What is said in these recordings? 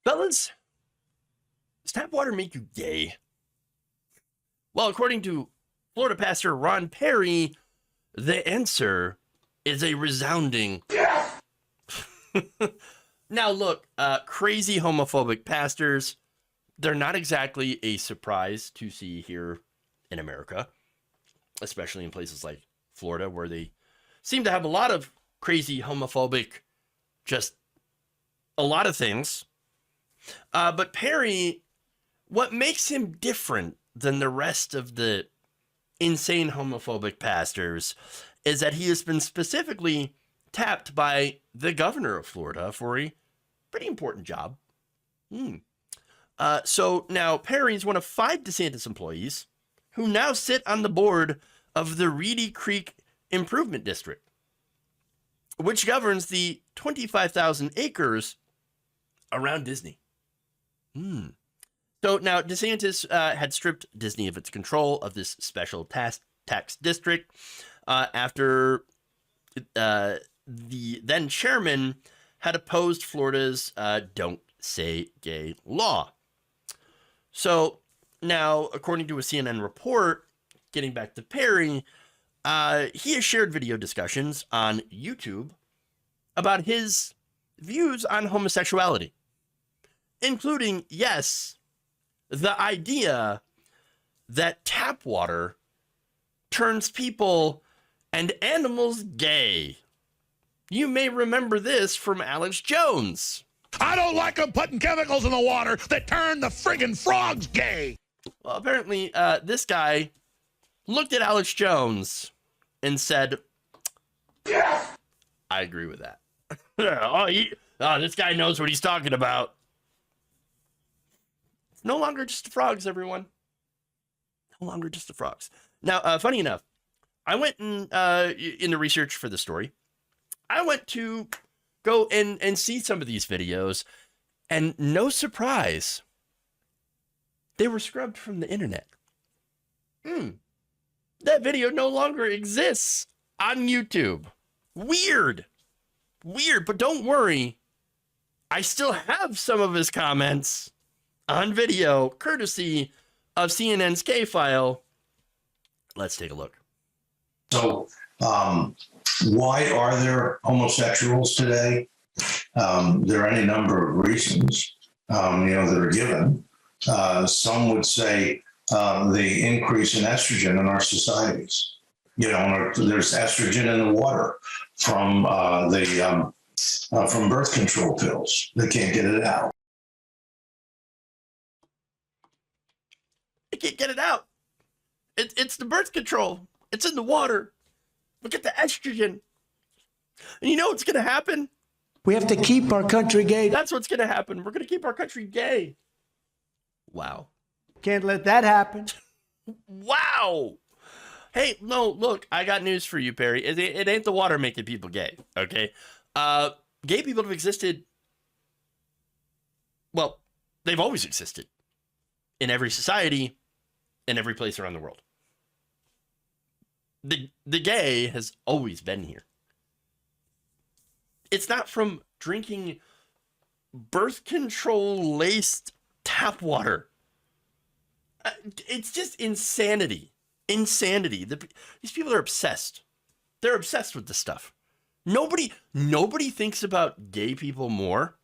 Fellas, does tap water make you gay? Well, according to Florida pastor Ron Perry, the answer is a resounding yes. Now, look, crazy homophobic pastors, they're not exactly a surprise to see here in America, especially in places like Florida, where they seem to have a lot of crazy homophobic, just a lot of things. But Perry, what makes him different than the rest of the insane homophobic pastors is that he has been specifically tapped by the governor of Florida for a pretty important job. So now Perry is one of 5 DeSantis employees who now sit on the board of the Reedy Creek Improvement District, which governs the 25,000 acres around Disney. So now DeSantis had stripped Disney of its control of this special tax district after the then chairman had opposed Florida's Don't Say Gay law. So now, according to a CNN report, getting back to Perry, he has shared video discussions on YouTube about his views on homosexuality, including, yes, the idea that tap water turns people and animals gay. You may remember this from Alex Jones. I don't like them putting chemicals in the water that turn the friggin' frogs gay. Well, apparently, this guy looked at Alex Jones and said, yeah, I agree with that. This guy knows what he's talking about. It's no longer just the frogs, everyone. No longer just the frogs. Now, funny enough, I went in the research for the story. I went to go and see some of these videos, and no surprise, they were scrubbed from the internet. That video no longer exists on YouTube. Weird, but don't worry. I still have some of his comments on video, courtesy of CNN's K-File. Let's take a look. So, why are there homosexuals today? There are any number of reasons, that are given. Some would say the increase in estrogen in our societies. There's estrogen in the water from from birth control pills. They can't get it out. They can't get it out. It's the birth control. It's in the water. Look at the estrogen. And you know what's going to happen? We have to keep our country gay. That's what's going to happen. We're going to keep our country gay. Wow. Can't let that happen. Wow. Hey, no, look, I got news for you, Perry. It ain't the water making people gay, okay? Gay people have existed. Well, they've always existed in every society, in every place around the world. The gay has always been here. It's not from drinking birth control laced tap water. It's just insanity. Insanity. These people are obsessed. They're obsessed with this stuff. Nobody thinks about gay people more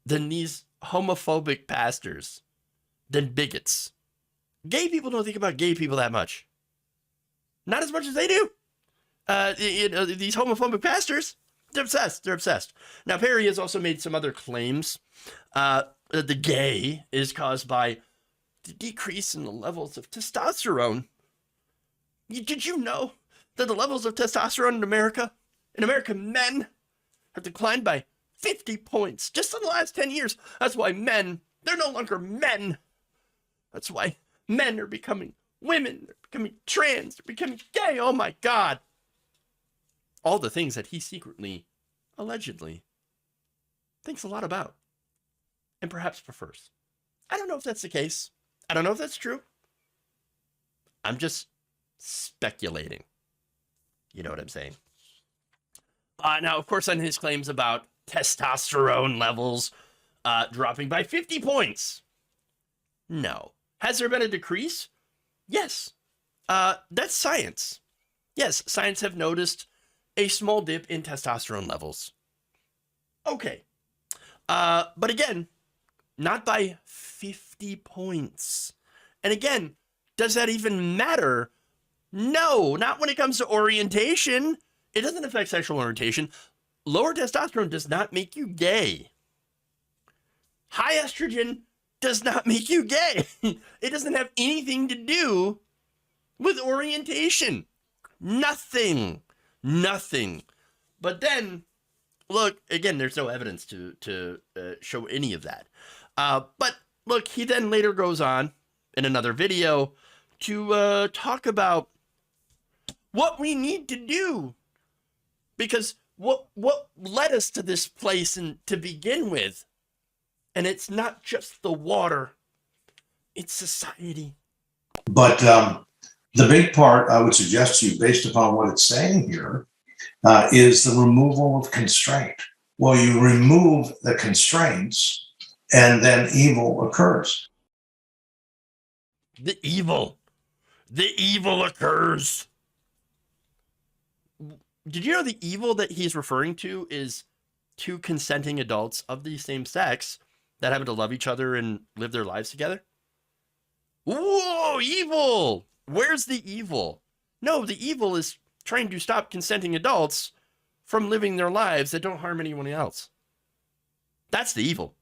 than these homophobic pastors, than bigots. Gay people don't think about gay people that much. Not as much as they do. These homophobic pastors, they're obsessed. They're obsessed. Now, Perry has also made some other claims. The gay is caused by the decrease in the levels of testosterone. Did you know that the levels of testosterone in America, men, have declined by 50 points just in the last 10 years? That's why they're no longer men. That's why men are becoming women, they're becoming trans, they're becoming gay. Oh my God. All the things that he secretly, allegedly, thinks a lot about and perhaps prefers. I don't know if that's the case. I don't know if that's true. I'm just speculating. You know what I'm saying? Now, of course, on his claims about testosterone levels, dropping by 50 points. No. Has there been a decrease? Yes. That's science. Yes, science have noticed a small dip in testosterone levels. Okay. But again, not by 50 points. And again, does that even matter? No, not when it comes to orientation. It doesn't affect sexual orientation. Lower testosterone does not make you gay. High estrogen does not make you gay. It doesn't have anything to do with orientation. Nothing. But then, look, again, there's no evidence to show any of that. But look, he then later goes on in another video to talk about what we need to do. Because what led us to this place and to begin with, and it's not just the water, it's society. But the big part I would suggest to you, based upon what it's saying here, is the removal of constraint. Well, you remove the constraints, and then evil occurs. The evil occurs. Did you know the evil that he's referring to is two consenting adults of the same sex that happen to love each other and live their lives together? Whoa, evil! Where's the evil? No, the evil is trying to stop consenting adults from living their lives that don't harm anyone else. That's the evil.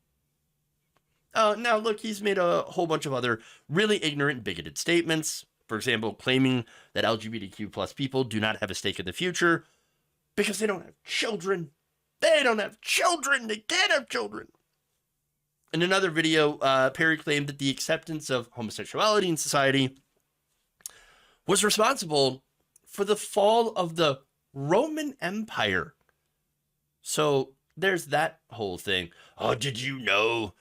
Now, look, he's made a whole bunch of other really ignorant, bigoted statements. For example, claiming that LGBTQ plus people do not have a stake in the future because they don't have children. They don't have children. They can't have children. In another video, Perry claimed that the acceptance of homosexuality in society was responsible for the fall of the Roman Empire. So there's that whole thing. Oh, did you know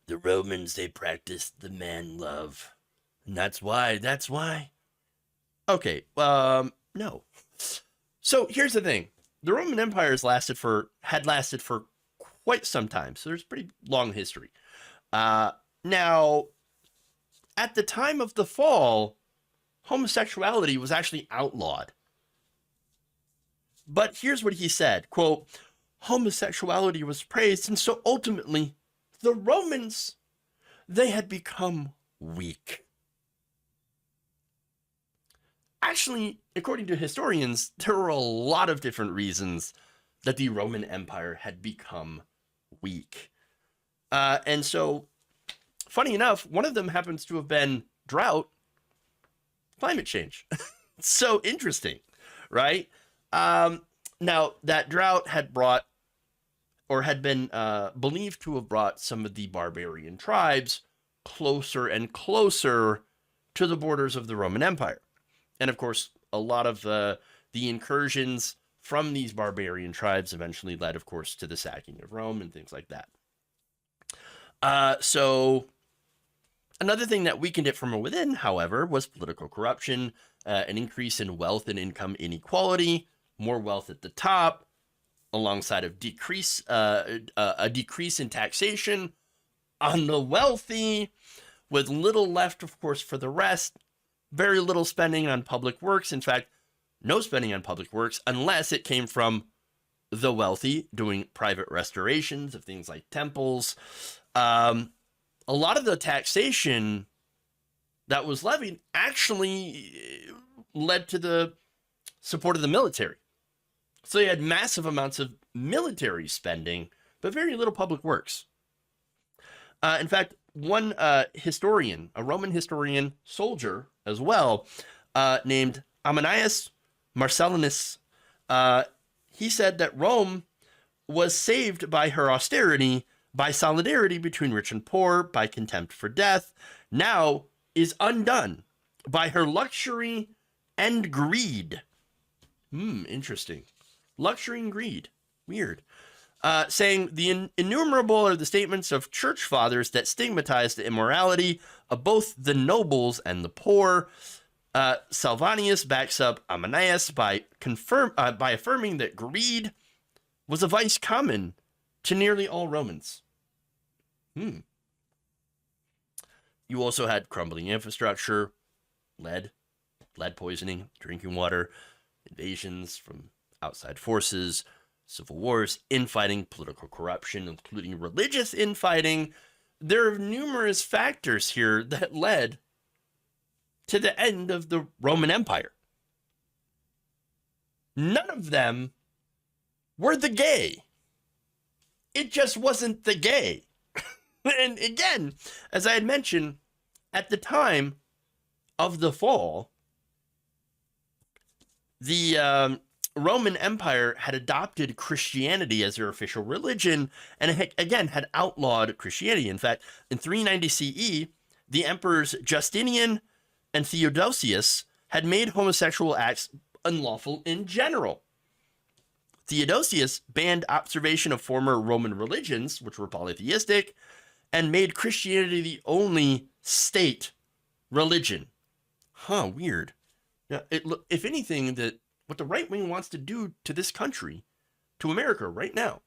the Romans, they practiced the man love? And that's why. Okay, no. So here's the thing. The Roman Empire had lasted for quite some time. So there's pretty long history. Now, at the time of the fall, homosexuality was actually outlawed. But here's what he said, quote, homosexuality was praised, and so ultimately, the Romans, they had become weak. Actually, according to historians, there were a lot of different reasons that the Roman Empire had become weak. And so, funny enough, one of them happens to have been drought, climate change. So interesting, right? Now, that drought had been believed to have brought some of the barbarian tribes closer and closer to the borders of the Roman Empire. And of course, a lot of the incursions from these barbarian tribes eventually led, of course, to the sacking of Rome and things like that. So another thing that weakened it from within, however, was political corruption, an increase in wealth and income inequality, more wealth at the top, alongside of a decrease in taxation on the wealthy, with little left, of course, for the rest. Very little spending on public works. In fact, no spending on public works unless it came from the wealthy doing private restorations of things like temples. A lot of the taxation that was levied actually led to the support of the military. So you had massive amounts of military spending, but very little public works. In fact, one historian, a Roman historian, soldier as well, named Ammianus Marcellinus, he said that Rome was saved by her austerity, by solidarity between rich and poor, by contempt for death, now is undone by her luxury and greed. Interesting. Luxury and greed. Weird. Saying the innumerable are the statements of church fathers that stigmatize the immorality of both the nobles and the poor. Salvanius backs up Ammianus by affirming that greed was a vice common to nearly all Romans. You also had crumbling infrastructure, lead poisoning, drinking water, invasions from outside forces, civil wars, infighting, political corruption, including religious infighting. There are numerous factors here that led to the end of the Roman Empire. None of them were the gay. It just wasn't the gay. And again, as I had mentioned, at the time of the fall, the Roman Empire had adopted Christianity as their official religion, and had outlawed Christianity. In fact, in 390 CE, the emperors Justinian and Theodosius had made homosexual acts unlawful in general. Theodosius banned observation of former Roman religions, which were polytheistic, and made Christianity the only state religion. Weird. Now, if anything, what the right wing wants to do to this country, to America right now,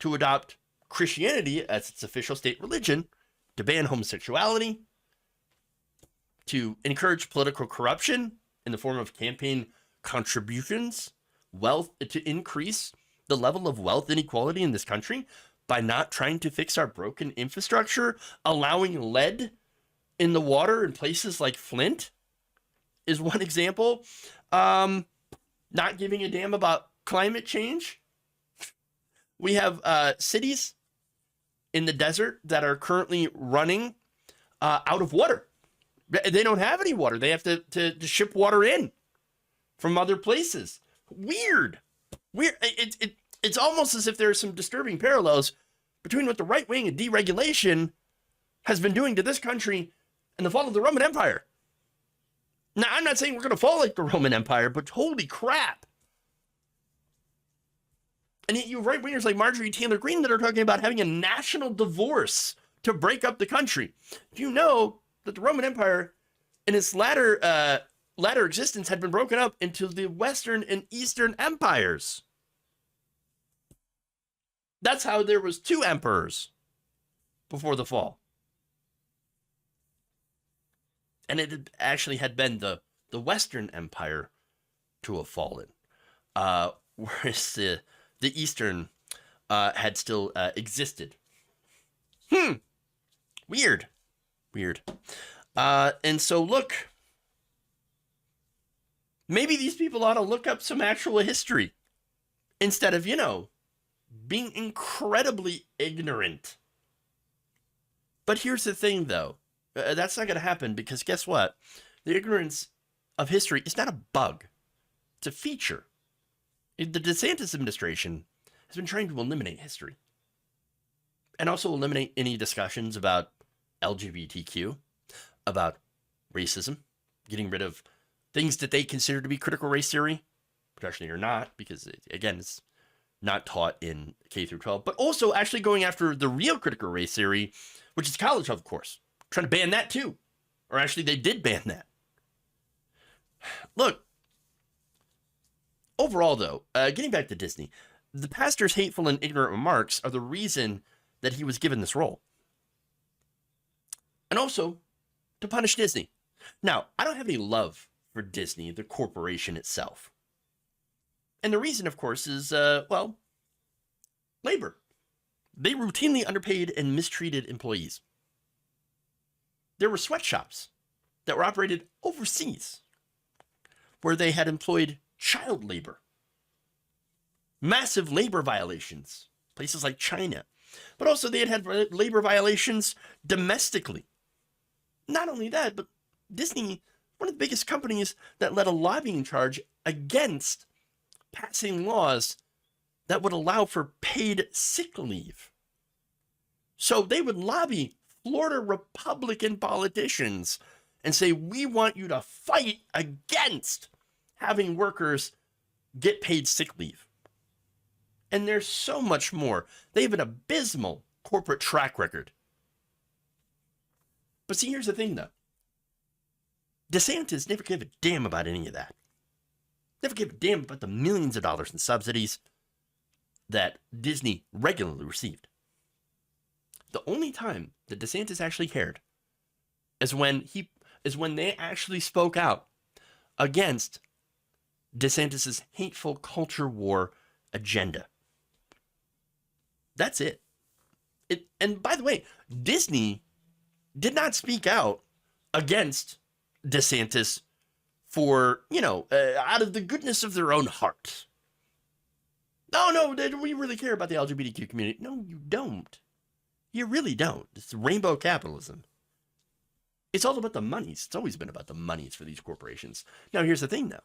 to adopt Christianity as its official state religion, to ban homosexuality, to encourage political corruption in the form of campaign contributions, wealth, to increase the level of wealth inequality in this country by not trying to fix our broken infrastructure, allowing lead in the water in places like Flint is one example. Not giving a damn about climate change. We have cities in the desert that are currently running out of water. They don't have any water. They have to ship water in from other places. Weird. It's almost as if there's some disturbing parallels between what the right wing and deregulation has been doing to this country and the fall of the Roman Empire. Now, I'm not saying we're going to fall like the Roman Empire, but holy crap. And yet you have right-wingers like Marjorie Taylor Greene that are talking about having a national divorce to break up the country. Do you know that the Roman Empire in its latter existence had been broken up into the Western and Eastern empires? That's how there was 2 emperors before the fall. And it actually had been the Western Empire to have fallen, whereas the Eastern had still existed. Weird. And so look, maybe these people ought to look up some actual history instead of, being incredibly ignorant. But here's the thing, though. That's not going to happen because guess what? The ignorance of history is not a bug. It's a feature. The DeSantis administration has been trying to eliminate history and also eliminate any discussions about LGBTQ, about racism, getting rid of things that they consider to be critical race theory, which actually are not, because again, it's not taught in K through 12, but also actually going after the real critical race theory, which is college health, of course. Trying to ban that too. Or actually, they did ban that. Look, overall, though, getting back to Disney, the pastor's hateful and ignorant remarks are the reason that he was given this role. And also, to punish Disney. Now, I don't have any love for Disney, the corporation itself. And the reason, of course, is, labor. They routinely underpaid and mistreated employees. There were sweatshops that were operated overseas where they had employed child labor. Massive labor violations, places like China. But also they had labor violations domestically. Not only that, but Disney, one of the biggest companies that led a lobbying charge against passing laws that would allow for paid sick leave. So they would lobby Florida Republican politicians and say, we want you to fight against having workers get paid sick leave. And there's so much more. They have an abysmal corporate track record. But see, here's the thing, though. DeSantis never gave a damn about any of that. Never gave a damn about the millions of dollars in subsidies that Disney regularly received. The only time that DeSantis actually cared is when they actually spoke out against DeSantis's hateful culture war agenda. That's it. And by the way, Disney did not speak out against DeSantis for, out of the goodness of their own heart. No, we really care about the LGBTQ community. No, you don't. You really don't. It's rainbow capitalism. It's all about the monies. It's always been about the monies for these corporations. Now, here's the thing, though.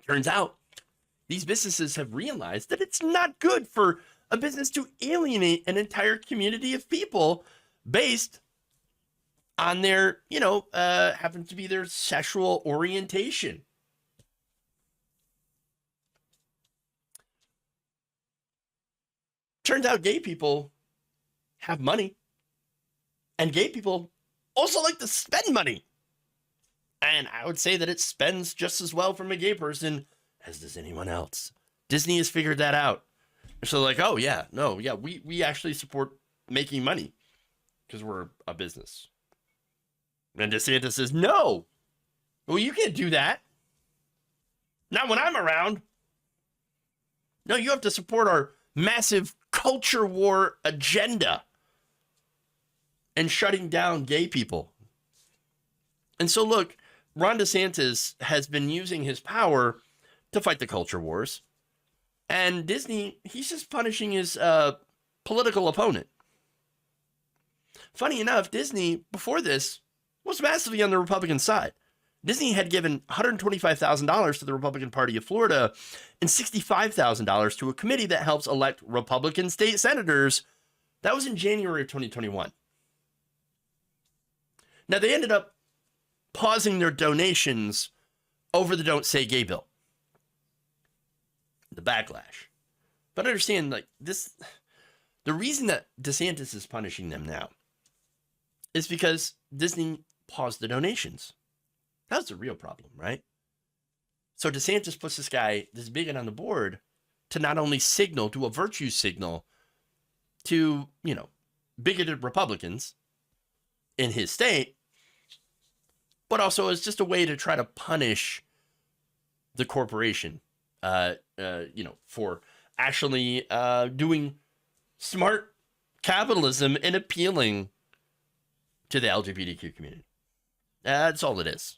Turns out these businesses have realized that it's not good for a business to alienate an entire community of people based on their, happen to be their sexual orientation. Turns out gay people have money, and gay people also like to spend money. And I would say that it spends just as well from a gay person as does anyone else. Disney has figured that out. So like, oh yeah, no, yeah, we actually support making money because we're a business. And DeSantis says, no, well, you can't do that. Not when I'm around. No, you have to support our massive culture war agenda and shutting down gay people. And so look, Ron DeSantis has been using his power to fight the culture wars. And Disney, he's just punishing his political opponent. Funny enough, Disney, before this, was massively on the Republican side. Disney had given $125,000 to the Republican Party of Florida and $65,000 to a committee that helps elect Republican state senators. That was in January of 2021. Now, they ended up pausing their donations over the Don't Say Gay bill. The backlash. But understand, like, this, the reason that DeSantis is punishing them now is because Disney paused the donations. That's the real problem, right? So DeSantis puts this guy, this bigot on the board to not only signal, do a virtue signal to, bigoted Republicans in his state, but also as just a way to try to punish the corporation, for actually doing smart capitalism and appealing to the LGBTQ community. That's all it is.